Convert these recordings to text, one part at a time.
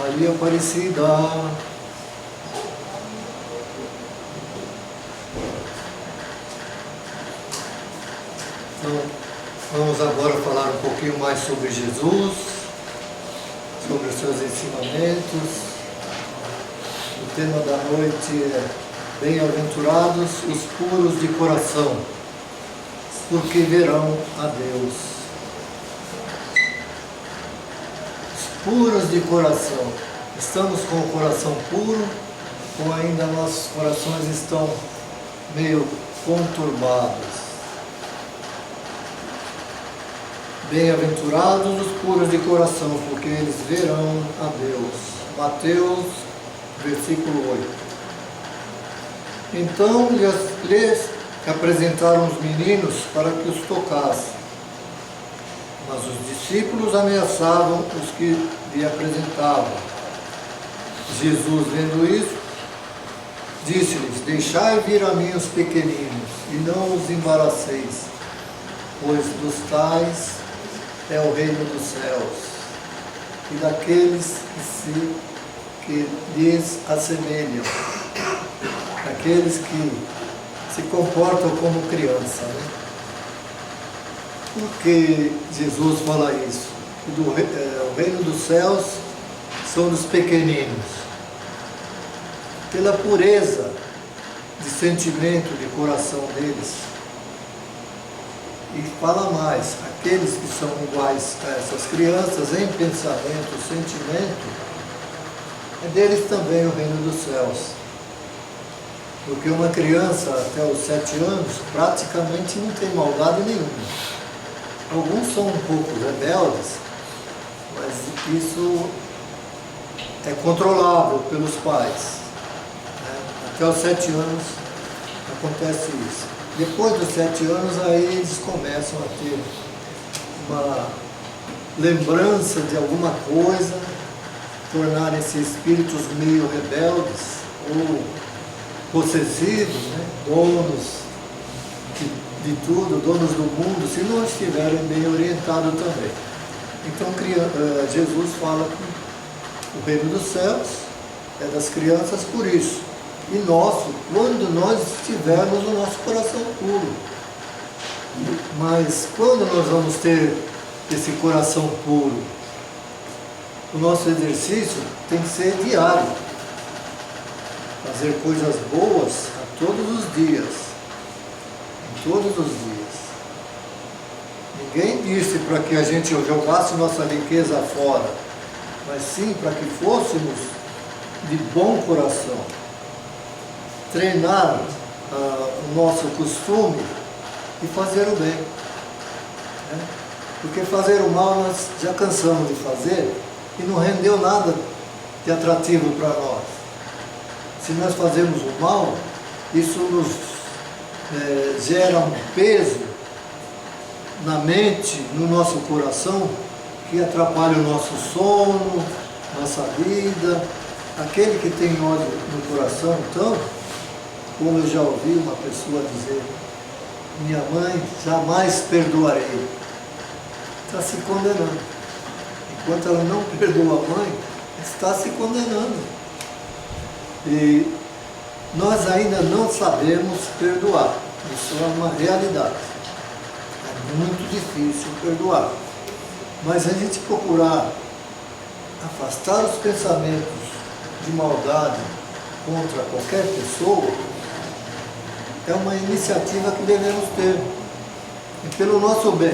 Maria Aparecida. Então, vamos agora falar um pouquinho mais sobre Jesus, sobre os seus ensinamentos. O tema da noite é Bem-aventurados os puros de coração, porque verão a Deus. Os puros de coração. Estamos com o coração puro ou ainda nossos corações estão meio conturbados? Bem-aventurados os puros de coração, porque eles verão a Deus. Mateus, versículo 8. Então lhes apresentaram os meninos para que os tocassem. Mas os discípulos ameaçavam os que lhe apresentavam. Jesus, vendo isso, disse-lhes: Deixai vir a mim os pequeninos, e não os embaraceis, pois dos tais é o reino dos céus, e daqueles que lhes assemelham, daqueles que se comportam como criança, né? Por que Jesus fala isso? O reino dos céus são dos pequeninos. Pela pureza de sentimento, de coração deles. E fala mais, aqueles que são iguais a essas crianças em pensamento, sentimento, é deles também o reino dos céus. Porque uma criança até os 7 anos praticamente não tem maldade nenhuma. Alguns são um pouco rebeldes, mas isso é controlável pelos pais. Até os 7 anos acontece isso. Depois dos 7 anos, aí eles começam a ter uma lembrança de alguma coisa, tornarem-se espíritos meio rebeldes ou possessivos, né? Donos de tudo, donos do mundo, se não estiverem bem orientados também. Então Jesus fala que o reino dos céus é das crianças por isso. E nosso, quando nós estivermos o nosso coração puro. Mas quando nós vamos ter esse coração puro? O nosso exercício tem que ser diário. Fazer coisas boas a todos os dias. Em todos os dias. Ninguém disse para que a gente jogasse nossa riqueza fora, mas sim para que fôssemos de bom coração. Treinar o nosso costume e fazer o bem. Né? Porque fazer o mal nós já cansamos de fazer e não rendeu nada de atrativo para nós. Se nós fazemos o mal, isso nos gera um peso na mente, no nosso coração, que atrapalha o nosso sono, nossa vida. Aquele que tem ódio no coração, então, como eu já ouvi uma pessoa dizer, minha mãe jamais perdoarei. Está se condenando. Enquanto ela não perdoa a mãe, está se condenando. E nós ainda não sabemos perdoar. Isso é uma realidade. É muito difícil perdoar. Mas a gente procurar afastar os pensamentos de maldade contra qualquer pessoa, é uma iniciativa que devemos ter. E pelo nosso bem.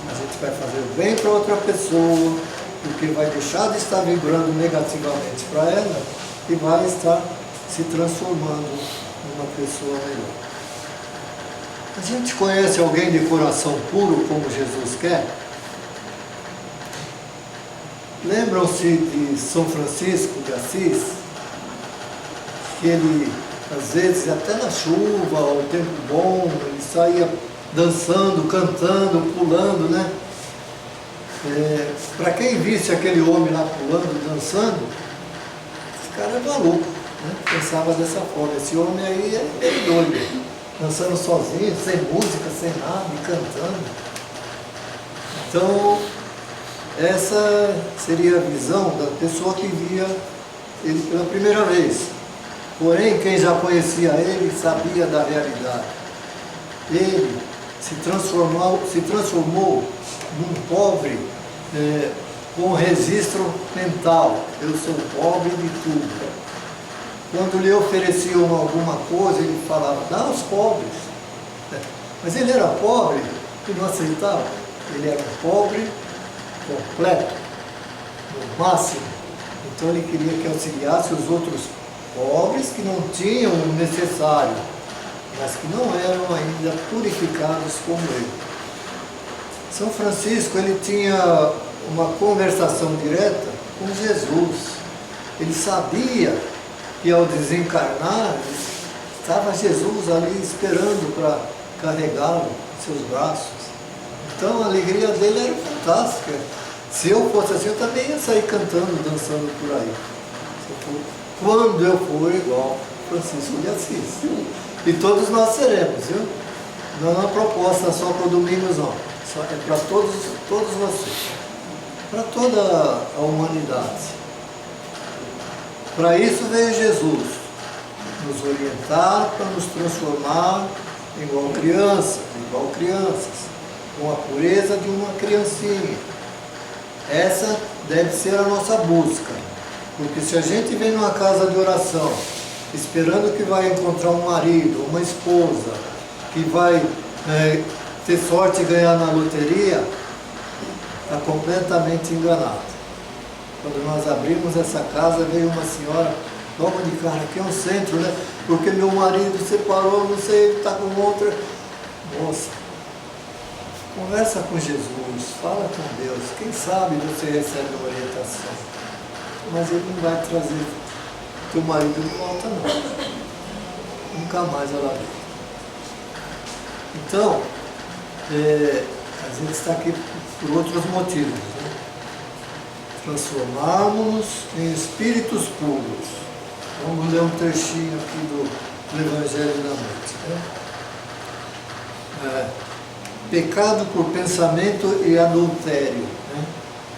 A gente vai fazer o bem para outra pessoa, porque vai deixar de estar vibrando negativamente para ela e vai estar se transformando numa pessoa melhor. A gente conhece alguém de coração puro como Jesus quer? Lembram-se de São Francisco de Assis? Que ele, às vezes, até na chuva, ou tempo bom, ele saía dançando, cantando, pulando, né? Para quem visse aquele homem lá pulando, dançando, esse cara é maluco, né? Pensava dessa forma, esse homem aí é meio doido, dançando sozinho, sem música, sem nada, e cantando. Então, Essa seria a visão da pessoa que via ele pela primeira vez. Porém, quem já conhecia ele sabia da realidade. Ele se transformou num pobre com registro mental. Eu sou pobre de tudo. Quando lhe ofereciam alguma coisa, ele falava, dá aos pobres. Mas ele era pobre e não aceitava. Ele era pobre completo, no máximo. Então ele queria que auxiliasse os outros pobres que não tinham o necessário, mas que não eram ainda purificados como ele. São Francisco, ele tinha uma conversação direta com Jesus. Ele sabia que ao desencarnar, estava Jesus ali esperando para carregá-lo em seus braços. Então a alegria dele era fantástica. Se eu fosse assim, eu também ia sair cantando, dançando por aí. Quando eu for igual Francisco de Assis. E todos nós seremos, viu? Não é uma proposta só para o domingo, não. É para todos vocês. Para toda a humanidade. Para isso veio Jesus. Nos orientar para nos transformar igual crianças. Com a pureza de uma criancinha. Essa deve ser a nossa busca. Porque se a gente vem numa casa de oração, esperando que vai encontrar um marido, uma esposa, que vai ter sorte de ganhar na loteria, está completamente enganado. Quando nós abrimos essa casa, veio uma senhora, logo de cara, aqui é um centro, né? Porque meu marido separou, não sei, está com outra. Moça, conversa com Jesus, fala com Deus. Quem sabe você recebe uma orientação. Mas ele não vai trazer teu marido de volta, não. Nunca mais ela vê. Então, a gente está aqui por outros motivos, né? Transformarmos-nos em espíritos puros. Vamos ler um trechinho aqui do Evangelho da Noite, né? Pecado por pensamento e adultério, né?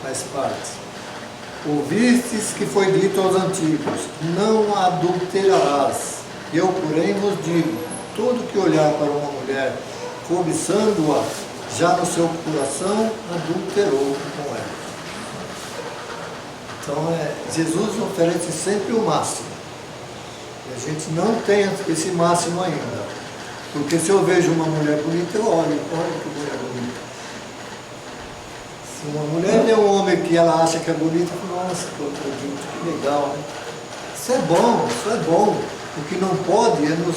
Faz parte. Ouvistes que foi dito aos antigos, não adulterarás. Eu, porém, vos digo, todo que olhar para uma mulher, cobiçando-a, já no seu coração, adulterou com ela. Então, Jesus oferece sempre o máximo. E a gente não tem esse máximo ainda. Porque se eu vejo uma mulher bonita, eu olho que mulher bonita. Se uma mulher vê um homem que ela acha que é bonito, nossa, que legal, né? Isso é bom. O que não pode é nos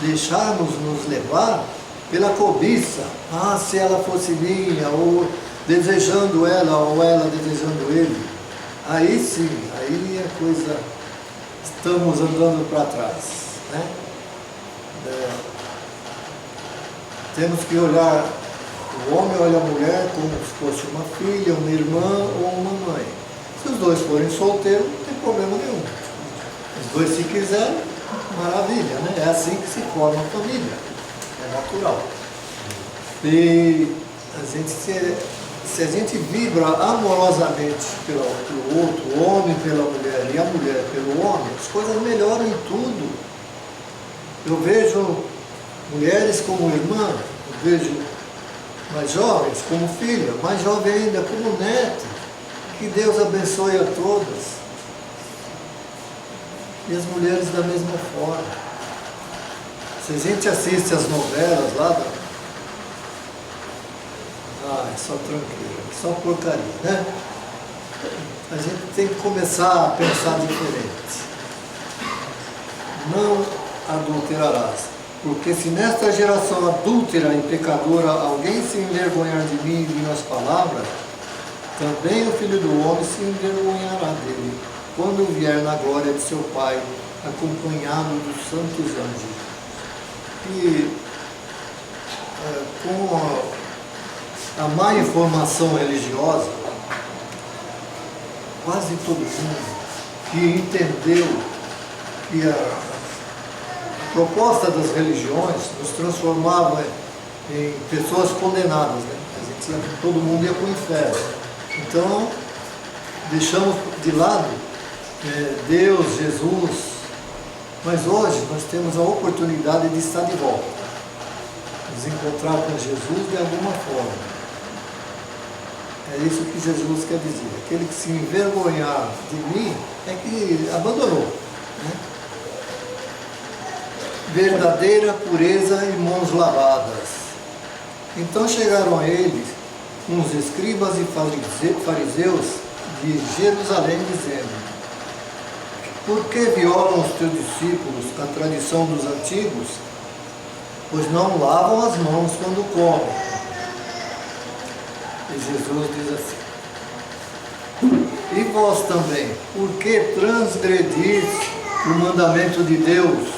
deixarmos nos levar pela cobiça. Ah, se ela fosse minha, ou desejando ela, ou ela desejando ele. Aí sim, aí a coisa, estamos andando para trás, né? Temos que olhar, o homem olha a mulher como se fosse uma filha, uma irmã ou uma mãe. Se os dois forem solteiros, não tem problema nenhum. Os dois, se quiserem, maravilha, né? É assim que se forma a família. É natural. E se a gente vibra amorosamente pelo outro, o homem pela mulher e a mulher pelo homem, as coisas melhoram em tudo. Eu vejo mulheres como irmã, eu vejo mais jovens como filha, mais jovem ainda como neto. Que Deus abençoe a todas. E as mulheres da mesma forma. Se a gente assiste as novelas lá, é só tranquilo, só porcaria, né? A gente tem que começar a pensar diferente. Não adulterarás. Porque se nesta geração adúltera e pecadora alguém se envergonhar de mim e de minhas palavras, também o Filho do Homem se envergonhará dele, quando vier na glória de seu Pai, acompanhado dos santos anjos. E com a má informação religiosa, quase todo mundo que entendeu que a proposta das religiões nos transformava em pessoas condenadas, né? Todo mundo ia para o inferno. Então, deixamos de lado Deus, Jesus, mas hoje nós temos a oportunidade de estar de volta, nos encontrar com Jesus de alguma forma. É isso que Jesus quer dizer. Aquele que se envergonhar de mim é que abandonou, né? Verdadeira pureza e mãos lavadas. Então chegaram a ele uns escribas e fariseus de Jerusalém, dizendo: por que violam os teus discípulos a tradição dos antigos, pois não lavam as mãos quando comem? E Jesus diz assim: e vós também, por que transgredis o mandamento de Deus?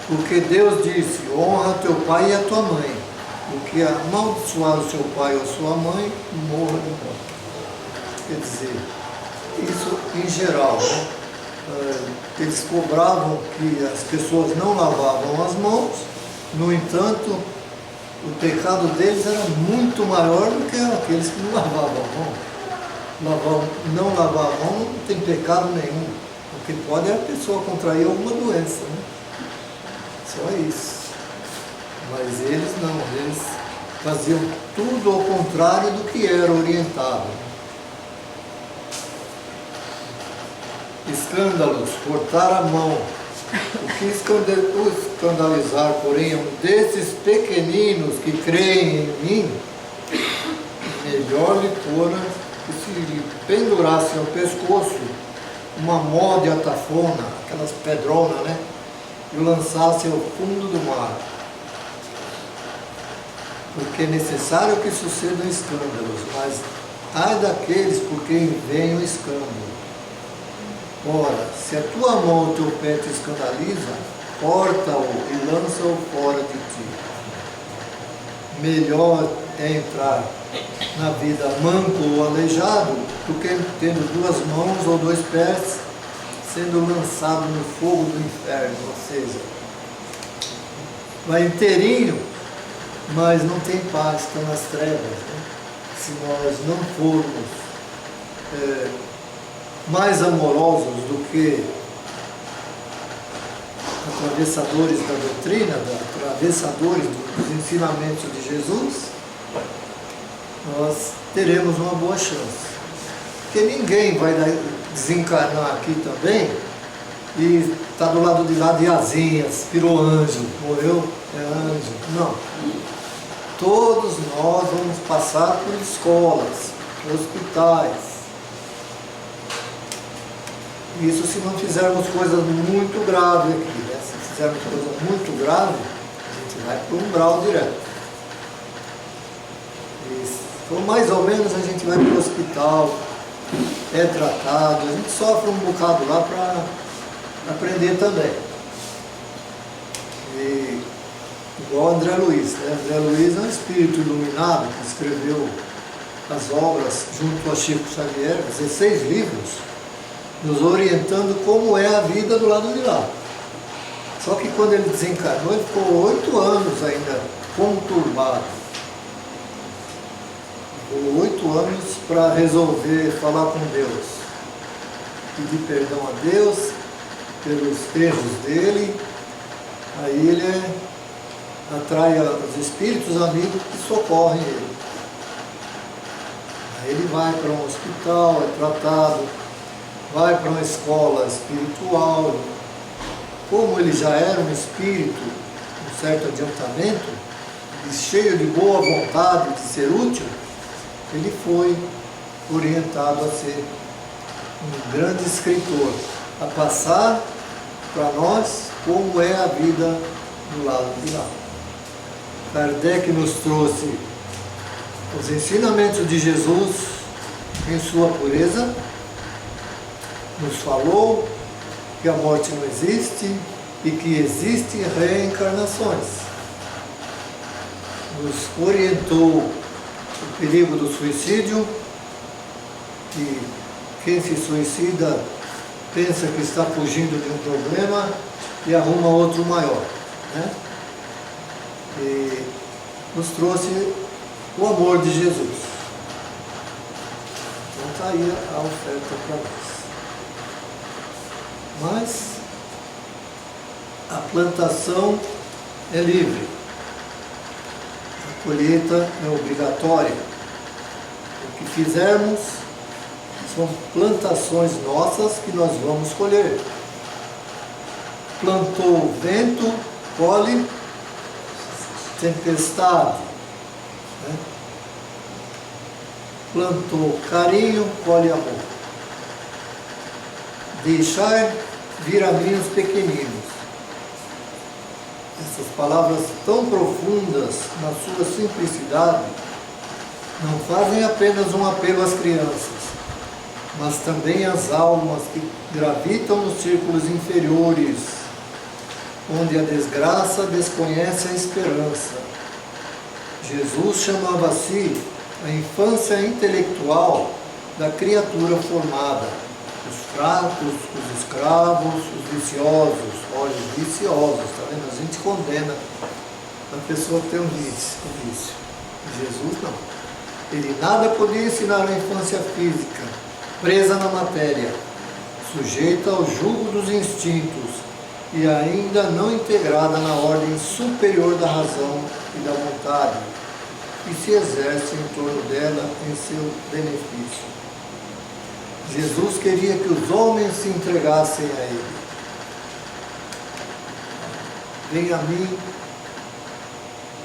Porque Deus disse: honra teu pai e a tua mãe. O que amaldiçoar o seu pai ou a sua mãe, morra de morte. Quer dizer, isso em geral, né? Eles cobravam que as pessoas não lavavam as mãos, no entanto, o pecado deles era muito maior do que aqueles que não lavavam a mão. Não lavar a mão não tem pecado nenhum. O que pode é a pessoa contrair alguma doença, né? Só isso. Mas eles não, eles faziam tudo ao contrário do que era orientado. Escândalos, cortar a mão. O que escandalizar, porém, um desses pequeninos que creem em mim, melhor lhe fora que se lhe pendurasse ao pescoço uma mó de atafona, aquelas pedronas, né? E o lançasse ao fundo do mar. Porque é necessário que sucedam escândalos, mas ai daqueles por quem vem o escândalo. Ora, se a tua mão ou teu pé te escandaliza, corta-o e lança-o fora de ti. Melhor é entrar na vida manco ou aleijado do que tendo duas mãos ou dois pés sendo lançado no fogo do inferno, ou seja, vai inteirinho, mas não tem paz, está nas trevas, né? Se nós não formos mais amorosos do que atravessadores da doutrina, atravessadores dos ensinamentos de Jesus, nós teremos uma boa chance. Porque ninguém vai desencarnar aqui também e está do lado de lá de asinhas, virou anjo, morreu, é anjo. Não. Todos nós vamos passar por escolas, por hospitais. Isso se não fizermos coisas muito graves aqui, né? Se fizermos coisas muito graves, a gente vai para o umbral direto. E se for mais ou menos, a gente vai para o hospital, é tratado, a gente sofre um bocado lá para aprender também. E, igual André Luiz, né? André Luiz é um espírito iluminado que escreveu as obras junto a Chico Xavier, 16 livros, nos orientando como é a vida do lado de lá. Só que quando ele desencarnou, ele ficou 8 anos ainda conturbado. Ficou 8 anos para resolver falar com Deus, pedir perdão a Deus pelos erros dele. Aí ele atrai os espíritos amigos que socorrem ele. Aí ele vai para um hospital, é tratado, vai para uma escola espiritual. Como ele já era um espírito, um certo adiantamento, e cheio de boa vontade de ser útil, ele foi orientado a ser um grande escritor, a passar para nós como é a vida do lado de lá. Kardec nos trouxe os ensinamentos de Jesus em sua pureza, nos falou que a morte não existe e que existem reencarnações. Nos orientou o perigo do suicídio, que quem se suicida pensa que está fugindo de um problema e arruma outro maior, né? E nos trouxe o amor de Jesus. aí a oferta para nós. Mas a plantação é livre, a colheita é obrigatória. O que fizermos são plantações nossas que nós vamos colher. Plantou vento, colhe tempestade. Né? Plantou carinho, colhe amor. Deixar vir a mim os pequeninos. Essas palavras tão profundas, na sua simplicidade, não fazem apenas um apelo às crianças, mas também às almas que gravitam nos círculos inferiores, onde a desgraça desconhece a esperança. Jesus chamava a si a infância intelectual da criatura formada, os fracos, os escravos, os viciosos. Olha, os viciosos, está vendo? A gente condena a pessoa que tem um vício. Jesus não. Ele nada podia ensinar a infância física, presa na matéria, sujeita ao jugo dos instintos e ainda não integrada na ordem superior da razão e da vontade, que se exerce em torno dela em seu benefício. Jesus queria que os homens se entregassem a Ele. Venha a mim,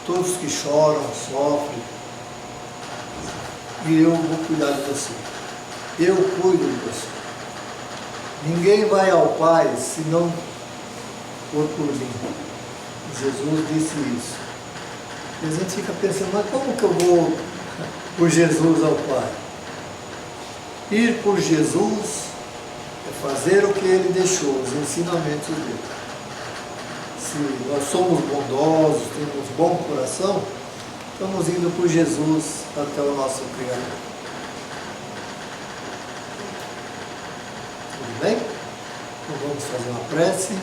todos que choram, sofrem, e eu vou cuidar de você. Eu cuido de você. Ninguém vai ao Pai se não for por mim. Jesus disse isso. E a gente fica pensando, mas como que eu vou por Jesus ao Pai? Ir por Jesus é fazer o que Ele deixou, os ensinamentos dele. Se nós somos bondosos, temos bom coração, estamos indo por Jesus até o nosso Criador. Tudo bem? Então vamos fazer uma prece.